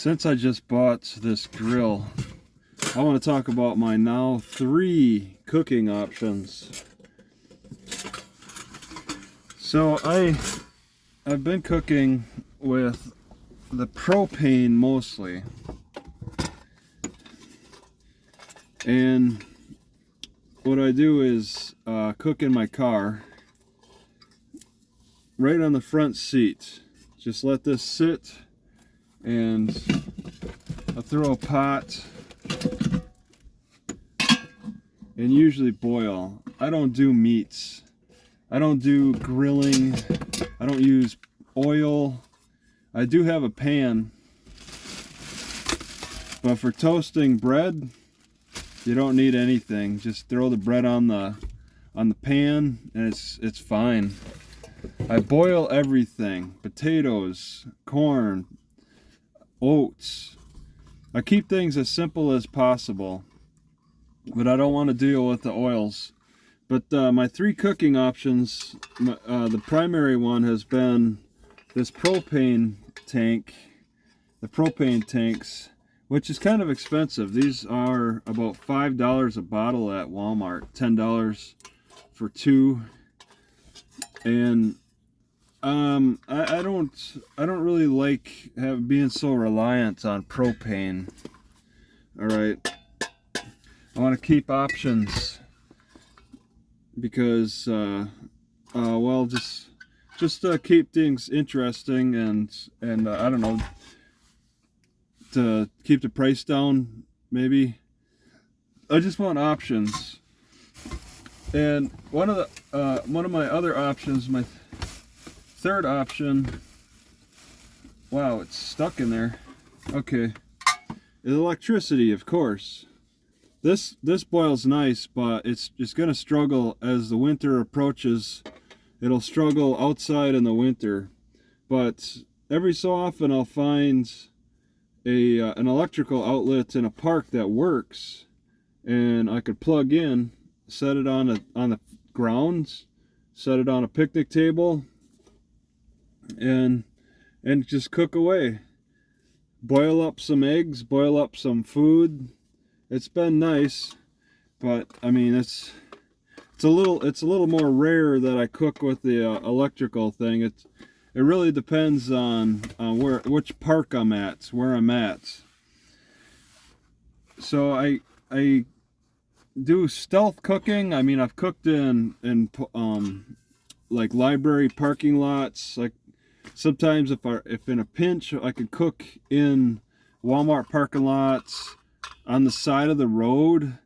Since I just bought this grill, I want to talk about my now 3 cooking options. So I've been cooking with the propane mostly, and what I do is cook in my car right on the front seat. Just let this sit, and I throw a pot and usually boil. I don't do meats. I don't do grilling. I don't use oil. I do have a pan, but for toasting bread, you don't need anything. Just throw the bread on the pan and it's fine. I boil everything: potatoes, corn, oats. I keep things as simple as possible, but I don't want to deal with the oils. But my 3 cooking options, the primary one has been this propane tank, the propane tanks, which is kind of expensive. These are about $5 a bottle at Walmart, $10 for 2. And I don't really like being so reliant on propane. All right, I want to keep options because well, just keep things interesting, and I don't know, to keep the price down maybe. I just want options. And one of my other options, my third option, wow, it's stuck in there. Okay, is electricity, of course. This boils nice, but it's going to struggle as the winter approaches. It'll struggle outside in the winter, but every so often I'll find an electrical outlet in a park that works, and I could plug in, set it on the grounds, set it on a picnic table, and just cook away. Boil up some eggs, boil up some food. It's been nice, but I mean it's a little more rare that I cook with the electrical thing. It really depends on which park I'm at, where I'm at. So I do stealth cooking. I mean, I've cooked in like library parking lots. Like sometimes if in a pinch, I could cook in Walmart parking lots, on the side of the road,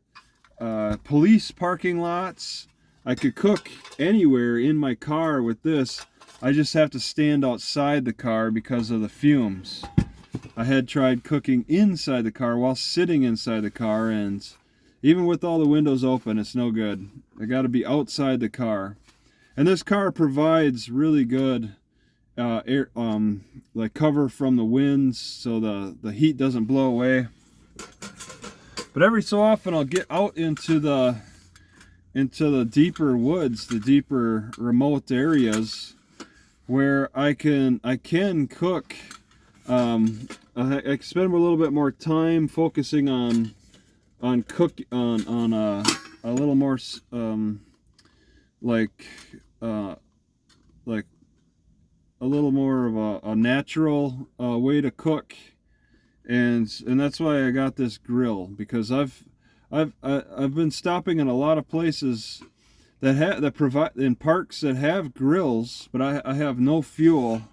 police parking lots. I could cook anywhere in my car with this. I just have to stand outside the car because of the fumes. I had tried cooking inside the car while sitting inside the car, and even with all the windows open, it's no good. I got to be outside the car. And this car provides really good air, like cover from the winds, so the heat doesn't blow away. But every so often I'll get out into the deeper woods, the deeper remote areas, where I can cook. I spend a little bit more time focusing on cook on a little more like a little more of a natural way to cook. And that's why I got this grill, because I've been stopping in a lot of places that provide, in parks that have grills, but I have no fuel.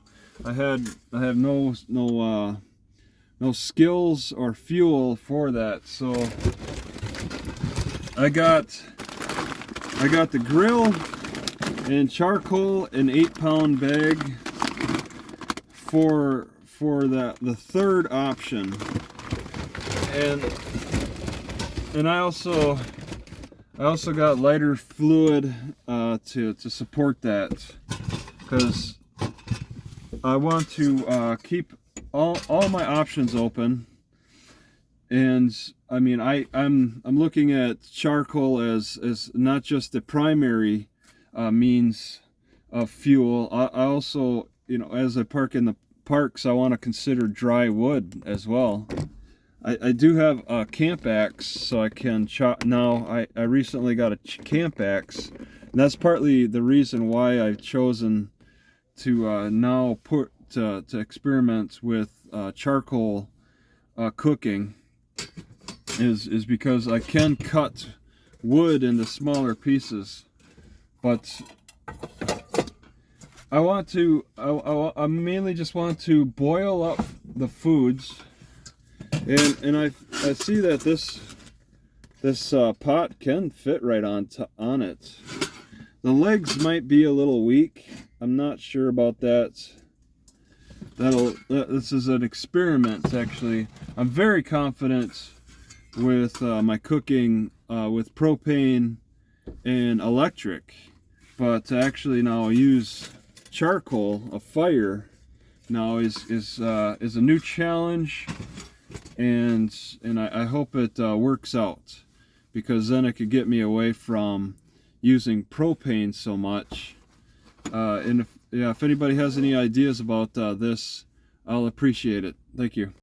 I have no skills or fuel for that. So I got the grill and charcoal, an 8-pound bag for the third option. And I also got lighter fluid to support that, because I want to keep all my options open. And I mean, I'm looking at charcoal as not just the primary means of fuel. I also, you know, as I park in parks, I want to consider dry wood as well. I do have a camp axe, so I can chop. Now I recently got a camp axe, and that's partly the reason why I've chosen to now to experiment with charcoal cooking, is because I can cut wood into smaller pieces. But I mainly just want to boil up the foods, and I see that this pot can fit right on it. The legs might be a little weak. I'm not sure about that. This is an experiment, actually. I'm very confident with my cooking with propane and electric, but to actually now use charcoal, a fire, now is a new challenge, and I hope it works out, because then it could get me away from using propane so much. And if anybody has any ideas about this, I'll appreciate it. Thank you.